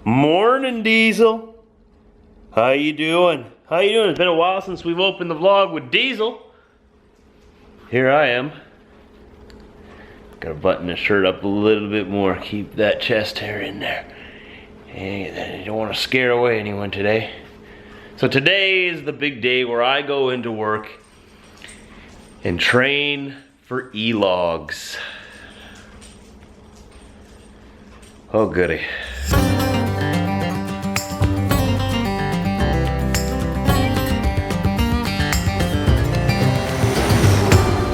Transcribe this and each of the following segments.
Morning, Diesel. How you doing? How you doing? It's been a while since we've opened the vlog with Diesel. Here I am. Gotta button the shirt up a little bit more. Keep that chest hair in there. And you don't want to scare away anyone today. So today is the big day where I go into work and train for Elogs. Oh goody.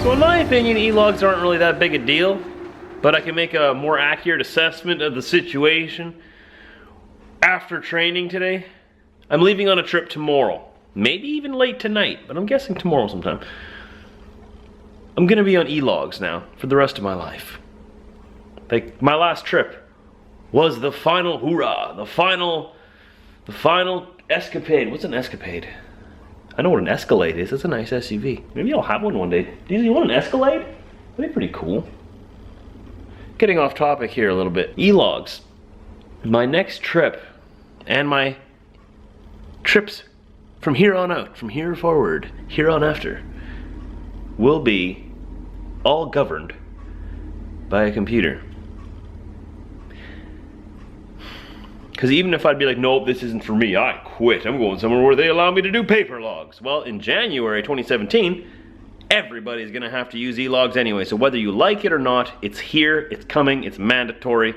So in my opinion, Elogs aren't really that big a deal, but I can make a more accurate assessment of the situation after training today. I'm leaving on a trip tomorrow, maybe even late tonight, but I'm guessing tomorrow sometime. I'm gonna be on Elogs now for the rest of my life. Like, my last trip was the final hoorah, the final escapade. What's an escapade? I know what an Escalade is. It's a nice SUV. Maybe I'll have one day. Do you want an Escalade? That'd be pretty cool. Getting off topic here a little bit. Elogs. My next trip and my trips from here on out, from here forward, here on after, will be all governed by a computer. Because even if I'd be like, nope, this isn't for me, I quit. I'm going somewhere where they allow me to do paper logs. Well, in January 2017, everybody's gonna have to use Elogs anyway. So whether you like it or not, it's here, it's coming, it's mandatory.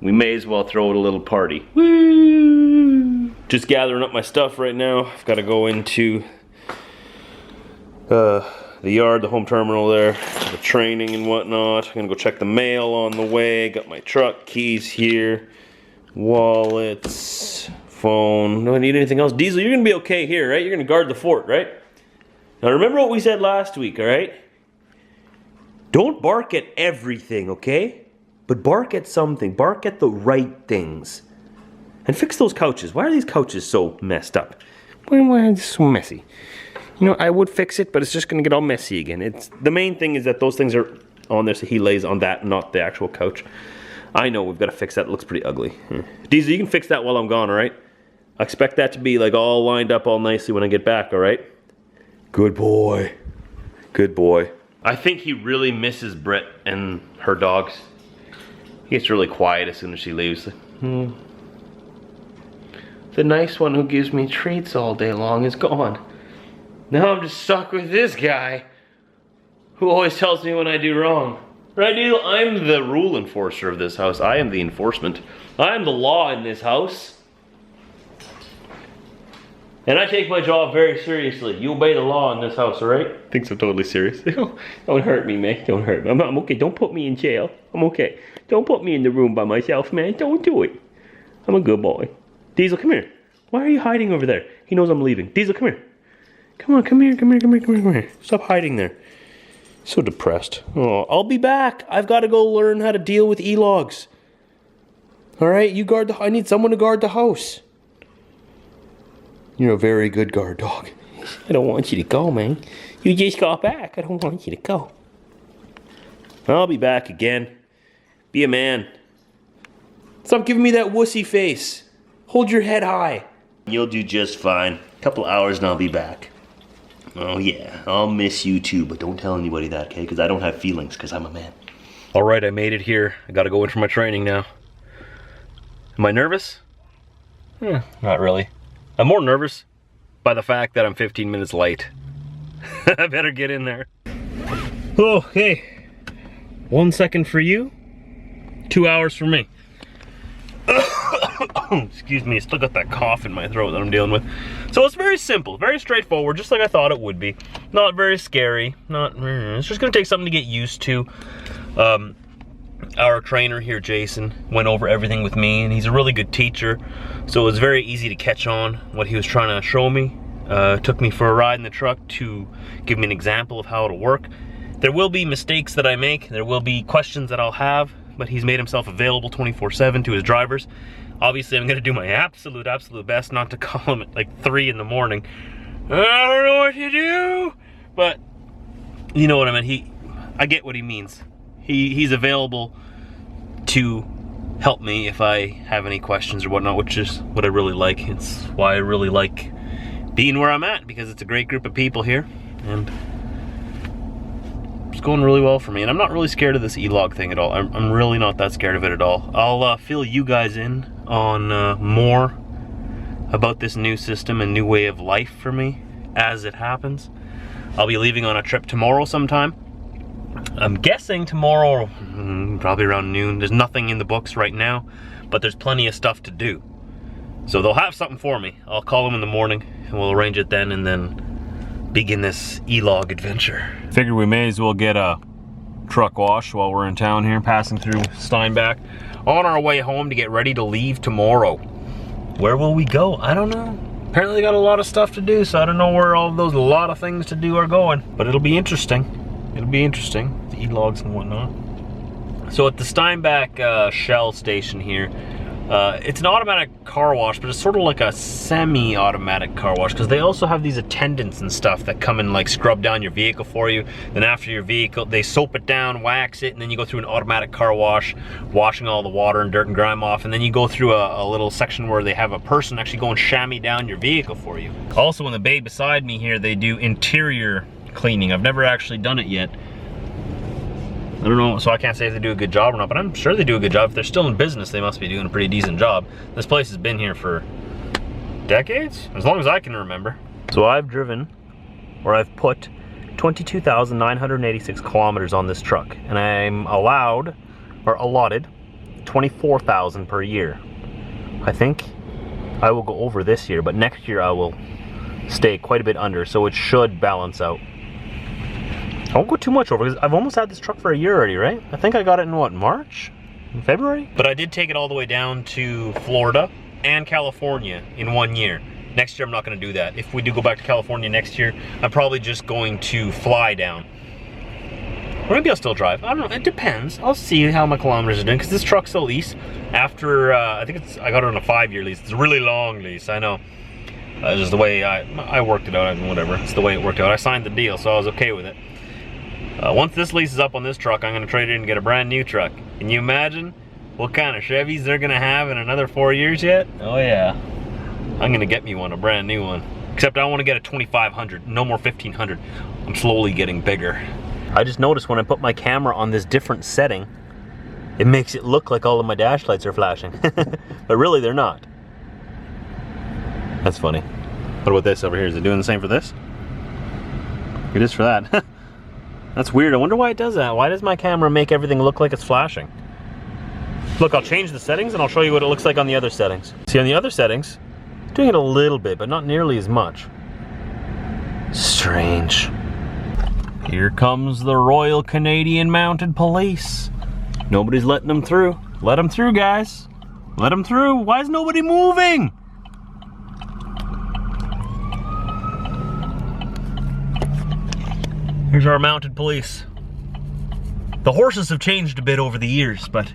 We may as well throw it a little party. Woo! Just gathering up my stuff right now. I've gotta go into the yard, the home terminal there, the training and whatnot. I'm gonna go check the mail on the way. Got my truck keys here. Wallets, phone, don't need anything else. Diesel, you're gonna be okay here, right? You're gonna guard the fort, right? Now remember what we said last week, all right? Don't bark at everything, okay? But bark at something, bark at the right things. And fix those couches. Why are these couches so messed up? Why are they so messy? You know, I would fix it, but it's just gonna get all messy again. The main thing is that those things are on there so he lays on that, not the actual couch. I know we've got to fix that. It looks pretty ugly. Diesel, you can fix that while I'm gone, all right? I expect that to be like all lined up all nicely when I get back, all right? Good boy. Good boy. I think he really misses Britt and her dogs. He gets really quiet as soon as she leaves. The nice one who gives me treats all day long is gone. Now I'm just stuck with this guy who always tells me when I do wrong. Right, Neil? I'm the rule enforcer of this house. I am the enforcement. I am the law in this house. And I take my job very seriously. You obey the law in this house, alright? Thinks I'm totally serious. Don't hurt me, man. Don't hurt me. I'm okay. Don't put me in jail. I'm okay. Don't put me in the room by myself, man. Don't do it. I'm a good boy. Diesel, come here. Why are you hiding over there? He knows I'm leaving. Diesel, come here. Come on, come here, come here, come here, come here, come here. Stop hiding there. So depressed. Oh, I'll be back. I've got to go learn how to deal with Elogs. All right, you guard the. I need someone to guard the house. You're a very good guard dog. I don't want you to go, man. You just got back. I don't want you to go. I'll be back again. Be a man. Stop giving me that wussy face. Hold your head high. You'll do just fine. A couple hours and I'll be back. Oh yeah, I'll miss you too, but don't tell anybody that, okay? Because I don't have feelings, because I'm a man. Alright, I made it here. I gotta go in for my training now. Am I nervous? Not really. I'm more nervous by the fact that I'm 15 minutes late. I better get in there. Okay. 1 second for you, 2 hours for me. Excuse me, I still got that cough in my throat that I'm dealing with. So it's very simple, very straightforward, just like I thought it would be. Not very scary, it's just gonna take something to get used to. Our trainer here, Jason, went over everything with me, and he's a really good teacher, so it was very easy to catch on what he was trying to show me. Took me for a ride in the truck to give me an example of how it'll work. There will be mistakes that I make, there will be questions that I'll have, but he's made himself available 24/7 to his drivers. Obviously, I'm gonna do my absolute best not to call him at like 3 in the morning. I don't know what to do, but you know what I mean. I get what he means. He's available to help me if I have any questions or whatnot, which is what I really like. It's why I really like being where I'm at, because it's a great group of people here, and it's going really well for me. And I'm not really scared of this Elog thing at all. I'm really not that scared of it at all. I'll fill you guys in on more about this new system and new way of life for me as it happens. I'll be leaving on a trip tomorrow sometime. I'm guessing tomorrow, probably around noon. There's nothing in the books right now, but there's plenty of stuff to do. So they'll have something for me. I'll call them in the morning and we'll arrange it then, and then begin this Elog adventure. Figured we may as well get a truck wash while we're in town here, passing through Steinbach, on our way home to get ready to leave tomorrow. Where will we go? I don't know. Apparently they got a lot of stuff to do, so I don't know where all those lot of things to do are going, but it'll be interesting. It'll be interesting, the E-logs and whatnot. So at the Steinbach Shell station here, it's an automatic car wash, but it's sort of like a semi-automatic car wash, because they also have these attendants and stuff that come and like scrub down your vehicle for you. Then after your vehicle, they soap it down, wax it, and then you go through an automatic car wash, washing all the water and dirt and grime off, and then you go through a little section where they have a person actually go and chamois down your vehicle for you. Also in the bay beside me here, they do interior cleaning. I've never actually done it yet. I don't know, so I can't say if they do a good job or not, but I'm sure they do a good job. If they're still in business, they must be doing a pretty decent job. This place has been here for decades, as long as I can remember. So I've driven, or I've put 22,986 kilometers on this truck, and I'm allowed, or allotted, 24,000 per year. I think I will go over this year, but next year I will stay quite a bit under, so it should balance out. I won't go too much over, because I've almost had this truck for a year already, right? I think I got it in what, March? In February? But I did take it all the way down to Florida and California in 1 year. Next year I'm not gonna do that. If we do go back to California next year, I'm probably just going to fly down. Or maybe I'll still drive. I don't know, it depends. I'll see how my kilometers are doing, because this truck's a lease. After, I got it on a 5-year lease. It's a really long lease, I know. It's just the way I worked it out, and whatever. It's the way it worked out. I signed the deal, so I was okay with it. Once this lease is up on this truck, I'm gonna trade it in and get a brand new truck. Can you imagine what kind of Chevys they're gonna have in another 4 years yet? Oh yeah. I'm gonna get me one, a brand new one. Except I wanna get a 2500, no more 1500. I'm slowly getting bigger. I just noticed when I put my camera on this different setting, it makes it look like all of my dash lights are flashing. But really they're not. That's funny. What about this over here? Is it doing the same for this? It is for that. That's weird. I wonder why it does that. Why does my camera make everything look like it's flashing? Look, I'll change the settings and I'll show you what it looks like on the other settings. See, on the other settings, it's doing it a little bit, but not nearly as much. Strange. Here comes the Royal Canadian Mounted Police. Nobody's letting them through. Let them through, guys. Let them through. Why is nobody moving? Here's our mounted police. The horses have changed a bit over the years, but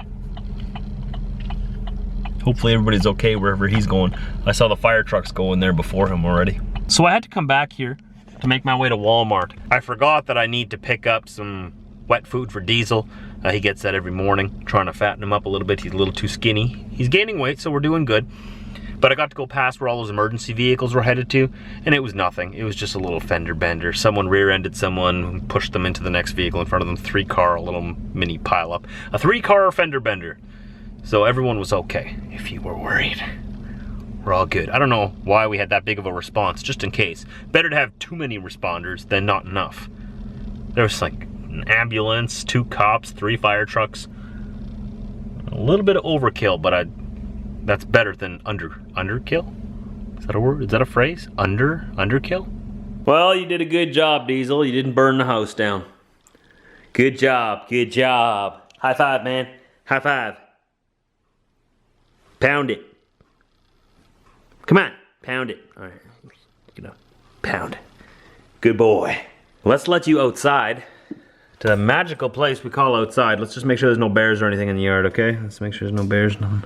hopefully everybody's okay wherever he's going. I saw the fire trucks go in there before him already. So I had to come back here to make my way to Walmart. I forgot that I need to pick up some wet food for Diesel. He gets that every morning, trying to fatten him up a little bit. He's a little too skinny. He's gaining weight, so we're doing good. But I got to go past where all those emergency vehicles were headed to, and it was nothing. It was just a little fender bender. Someone rear-ended someone, pushed them into the next vehicle in front of them. 3-car, a little mini pile-up. A 3-car fender bender. So everyone was okay, if you were worried. We're all good. I don't know why we had that big of a response, just in case. Better to have too many responders than not enough. There was like an ambulance, 2 cops, 3 fire trucks. A little bit of overkill, but that's better than underkill? Is that a word? Is that a phrase? Underkill? Well, you did a good job, Diesel. You didn't burn the house down. Good job, good job. High five, man. High five. Pound it. Come on, pound it. All right, get up. Pound it. Good boy. Let's let you outside to the magical place we call outside. Let's just make sure there's no bears or anything in the yard, okay? Let's make sure there's no bears, nothing.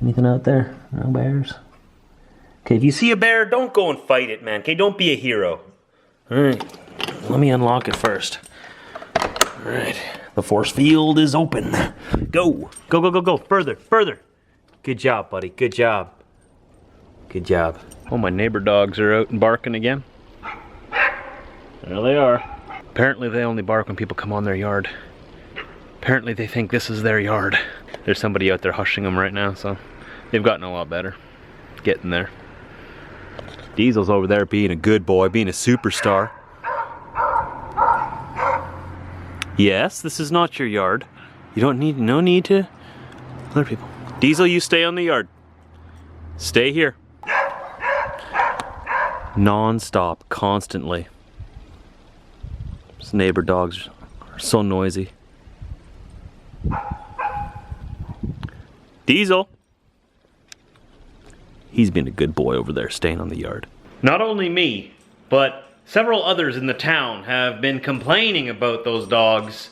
Anything out there? No bears? Okay, if you see a bear, don't go and fight it, man. Okay, don't be a hero. All right, let me unlock it first. All right, The force field is open. Go. Go, go, go, go. Further, further. Good job, buddy. Good job. Good job. Oh, my neighbor dogs are out and barking again. There they are. Apparently they only bark when people come on their yard. Apparently they think this is their yard. There's somebody out there hushing them right now, so they've gotten a lot better. Getting there. Diesel's over there being a good boy, being a superstar. Yes, this is not your yard. You don't need, no need to other people. Diesel, you stay on the yard. Stay here. Non-stop, constantly. These neighbor dogs are so noisy. Diesel. He's been a good boy over there, staying on the yard. Not only me, but several others in the town have been complaining about those dogs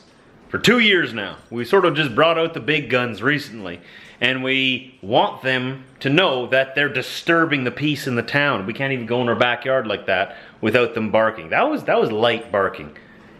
for 2 years now. We sort of just brought out the big guns recently, and we want them to know that they're disturbing the peace in the town. We can't even go in our backyard like that without them barking. That was light barking.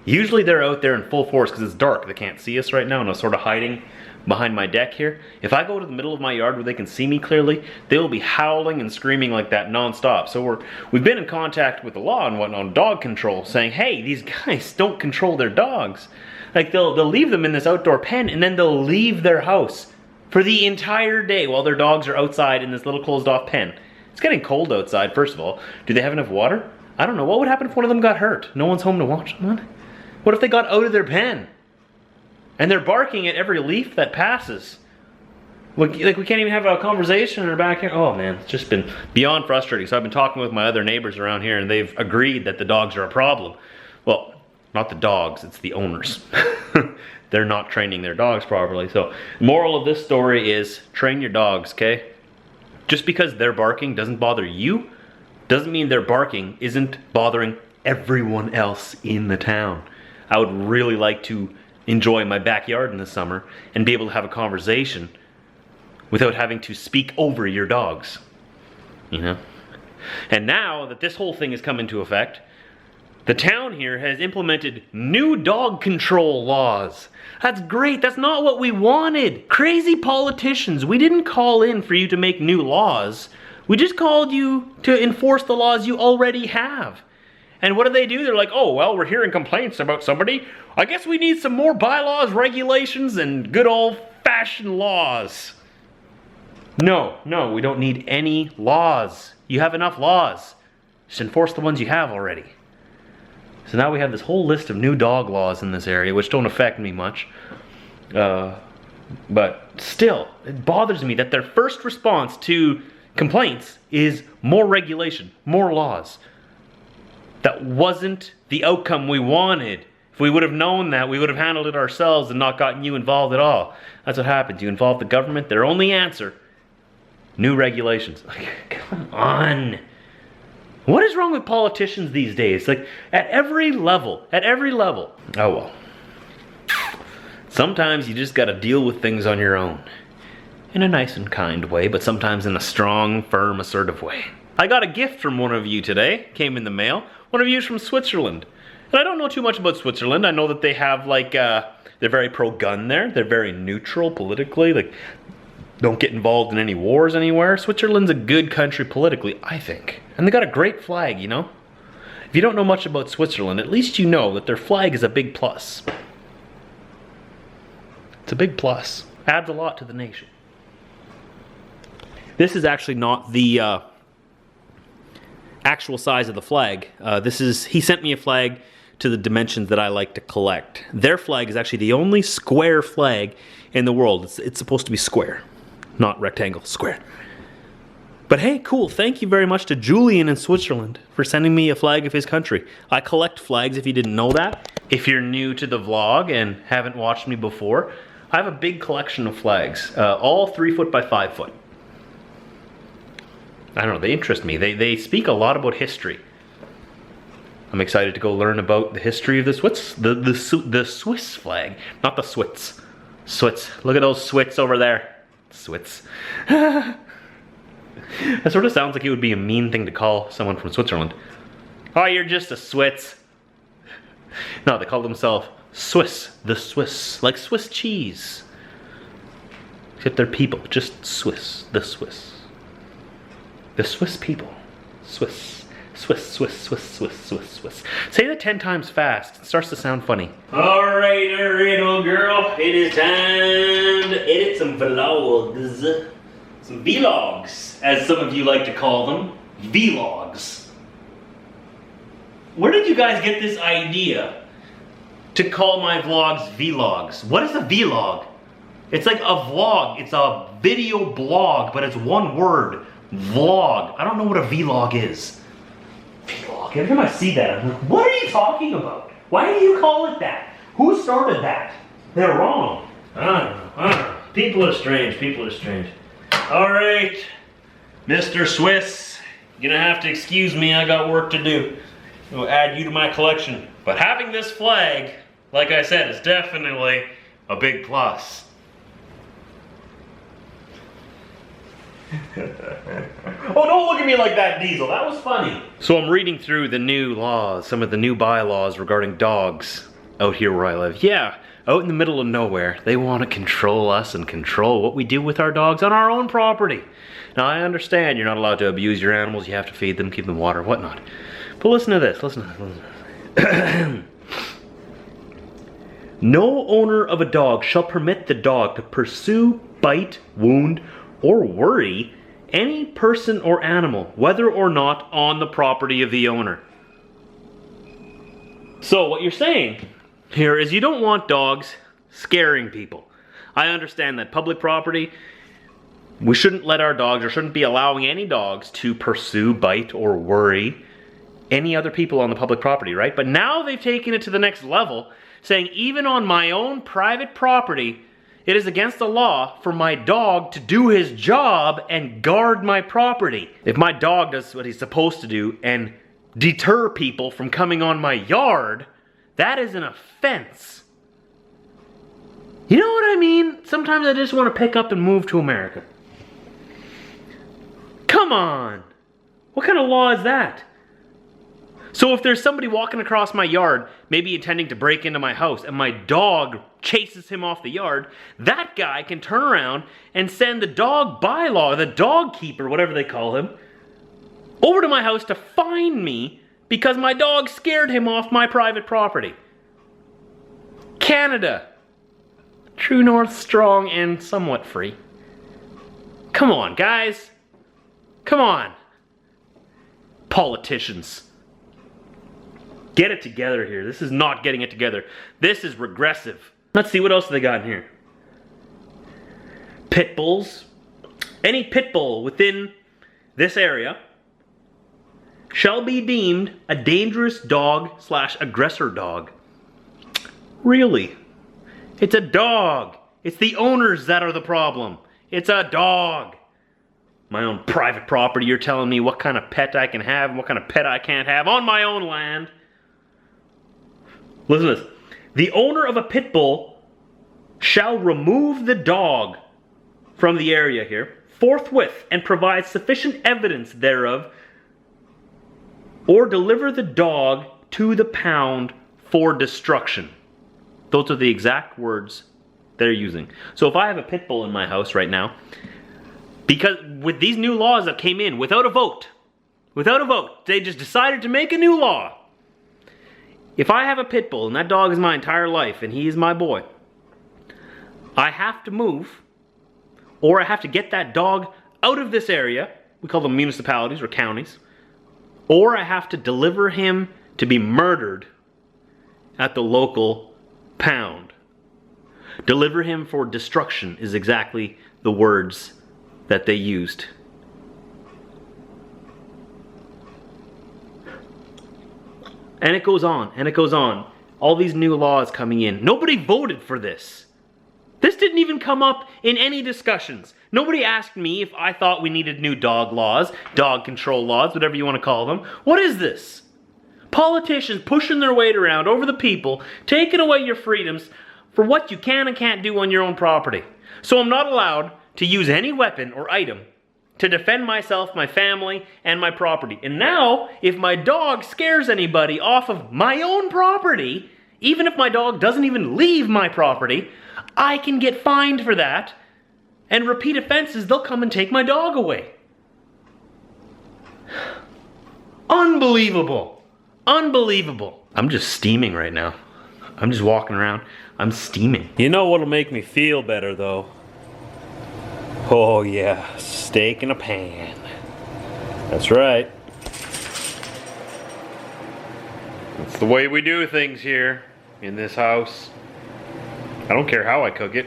Usually they're out there in full force because it's dark. They can't see us right now, and I'm sort of hiding behind my deck here. If I go to the middle of my yard where they can see me clearly, they will be howling and screaming like that non-stop. So we've been in contact with the law and whatnot on dog control, saying, hey, these guys don't control their dogs. Like they'll leave them in this outdoor pen, and then they'll leave their house for the entire day while their dogs are outside in this little closed off pen. It's getting cold outside, first of all. Do they have enough water? I don't know. What would happen if one of them got hurt? No one's home to watch them. What if they got out of their pen? And they're barking at every leaf that passes. Like we can't even have a conversation in our backyard. Oh man, it's just been beyond frustrating. So I've been talking with my other neighbors around here, and they've agreed that the dogs are a problem. Well, not the dogs, it's the owners. They're not training their dogs properly. So moral of this story is train your dogs, okay? Just because they're barking doesn't bother you, doesn't mean their barking isn't bothering everyone else in the town. I would really like to enjoy my backyard in the summer and be able to have a conversation without having to speak over your dogs, you know? And now that this whole thing has come into effect, the town here has implemented new dog control laws. That's great. That's not what we wanted. Crazy politicians. We didn't call in for you to make new laws. We just called you to enforce the laws you already have. And what do? They're like, oh, well, we're hearing complaints about somebody. I guess we need some more bylaws, regulations, and good old-fashioned laws. No, we don't need any laws. You have enough laws. Just enforce the ones you have already. So now we have this whole list of new dog laws in this area, which don't affect me much. But still, it bothers me that their first response to complaints is more regulation, more laws. That wasn't the outcome we wanted. If we would have known that, we would have handled it ourselves and not gotten you involved at all. That's what happens. You involve the government, their only answer, new regulations. Like, come on. What is wrong with politicians these days? Like, at every level. Oh well. Sometimes you just gotta deal with things on your own. In a nice and kind way, but sometimes in a strong, firm, assertive way. I got a gift from one of you today. Came in the mail. One of you is from Switzerland. And I don't know too much about Switzerland. I know that they have like, they're very pro-gun there. They're very neutral politically. Like, don't get involved in any wars anywhere. Switzerland's a good country politically, I think. And they got a great flag, you know? If you don't know much about Switzerland, at least you know that their flag is a big plus. It's a big plus. Adds a lot to the nation. This is actually not the actual size of the flag. He sent me a flag to the dimensions that I like to collect. Their flag is actually the only square flag in the world. It's supposed to be square, not rectangle, square. But hey, cool. Thank you very much to Julian in Switzerland for sending me a flag of his country. I collect flags if you didn't know that. If you're new to the vlog and haven't watched me before, I have a big collection of flags, all 3 foot by 5 foot. I don't know, they interest me. They speak a lot about history. I'm excited to go learn about the history of the Swiss flag, not the Swits. Swits. Look at those Swits over there. Swits. That sort of sounds like it would be a mean thing to call someone from Switzerland. Oh, you're just a Swits. No, they call themselves Swiss, the Swiss, like Swiss cheese. Except they're people, just Swiss, the Swiss. The Swiss people, Swiss, Swiss, Swiss, Swiss, Swiss, Swiss, Swiss. Say that 10 times fast, it starts to sound funny. All right, old girl, it is time to edit some vlogs. Some vlogs, as some of you like to call them, vlogs. Where did you guys get this idea to call my vlogs vlogs? What is a vlog? It's like a vlog. It's a video blog, but it's one word. Vlog. I don't know what a vlog is. Vlog. Every time I see that, I'm like, what are you talking about? Why do you call it that? Who started that? They're wrong. I don't know. People are strange. People are strange. All right, Mr. Swiss, you're gonna have to excuse me. I got work to do. I'll add you to my collection. But having this flag, like I said, is definitely a big plus. Oh, don't look at me like that, Diesel. That was funny. So I'm reading through the new laws, some of the new bylaws regarding dogs out here where I live. Yeah, out in the middle of nowhere, they want to control us and control what we do with our dogs on our own property. Now, I understand you're not allowed to abuse your animals. You have to feed them, keep them water, whatnot. But listen to this. Listen to this. No owner of a dog shall permit the dog to pursue, bite, wound, or worry any person or animal, whether or not on the property of the owner. So what you're saying here is you don't want dogs scaring people. I understand that public property, we shouldn't let our dogs, or shouldn't be allowing any dogs to pursue, bite, or worry any other people on the public property, right? But now they've taken it to the next level, saying even on my own private property, it is against the law for my dog to do his job and guard my property. If my dog does what he's supposed to do and deter people from coming on my yard, that is an offense. You know what I mean? Sometimes I just want to pick up and move to America. Come on! What kind of law is that? So if there's somebody walking across my yard, maybe intending to break into my house, and my dog chases him off the yard, that guy can turn around and send the dog bylaw, the dog keeper, whatever they call him, over to my house to fine me because my dog scared him off my private property. Canada. True North, strong and somewhat free. Come on, guys. Come on. Politicians. Get it together here. This is not getting it together. This is regressive. Let's see, what else they got in here? Pit bulls. Any pit bull within this area shall be deemed a dangerous dog / aggressor dog. Really? It's a dog. It's the owners that are the problem. It's a dog. My own private property, you're telling me what kind of pet I can have and what kind of pet I can't have on my own land. Listen to this. The owner of a pit bull shall remove the dog from the area here forthwith and provide sufficient evidence thereof, or deliver the dog to the pound for destruction. Those are the exact words they're using. So if I have a pit bull in my house right now, because with these new laws that came in without a vote, they just decided to make a new law. If I have a pit bull and that dog is my entire life and he is my boy, I have to move, or I have to get that dog out of this area, we call them municipalities or counties, or I have to deliver him to be murdered at the local pound. Deliver him for destruction is exactly the words that they used. And it goes on, and it goes on. All these new laws coming in. Nobody voted for this. This didn't even come up in any discussions. Nobody asked me if I thought we needed new dog laws, dog control laws, whatever you want to call them. What is this? Politicians pushing their weight around over the people, taking away your freedoms for what you can and can't do on your own property. So I'm not allowed to use any weapon or item to defend myself, my family, and my property. And now, if my dog scares anybody off of my own property, Even if my dog doesn't even leave my property, I can get fined for that. And repeat offenses, they'll come and take my dog away. Unbelievable. Unbelievable. I'm just steaming right now. I'm just walking around. I'm steaming. You know what'll make me feel better though? Oh yeah, steak in a pan. That's right. That's the way we do things here in this house. I don't care how I cook it,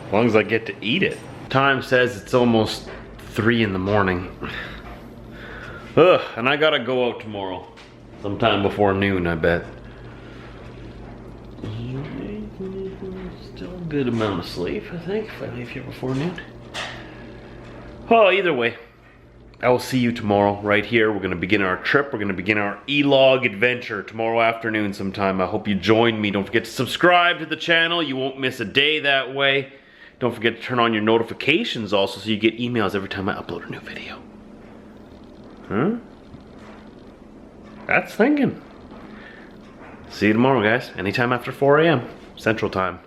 as long as I get to eat it. Time says it's almost 3 in the morning. Ugh, and I gotta go out tomorrow. Sometime before noon, I bet. Still a good amount of sleep, I think, if I leave here before noon. Oh, either way, I will see you tomorrow right here. We're gonna begin our trip. We're gonna begin our Elog adventure tomorrow afternoon sometime. I hope you join me. Don't forget to subscribe to the channel. You won't miss a day that way. Don't forget to turn on your notifications also so you get emails every time I upload a new video. Huh? That's thinking. See you tomorrow, guys. Anytime after 4 a.m. Central Time.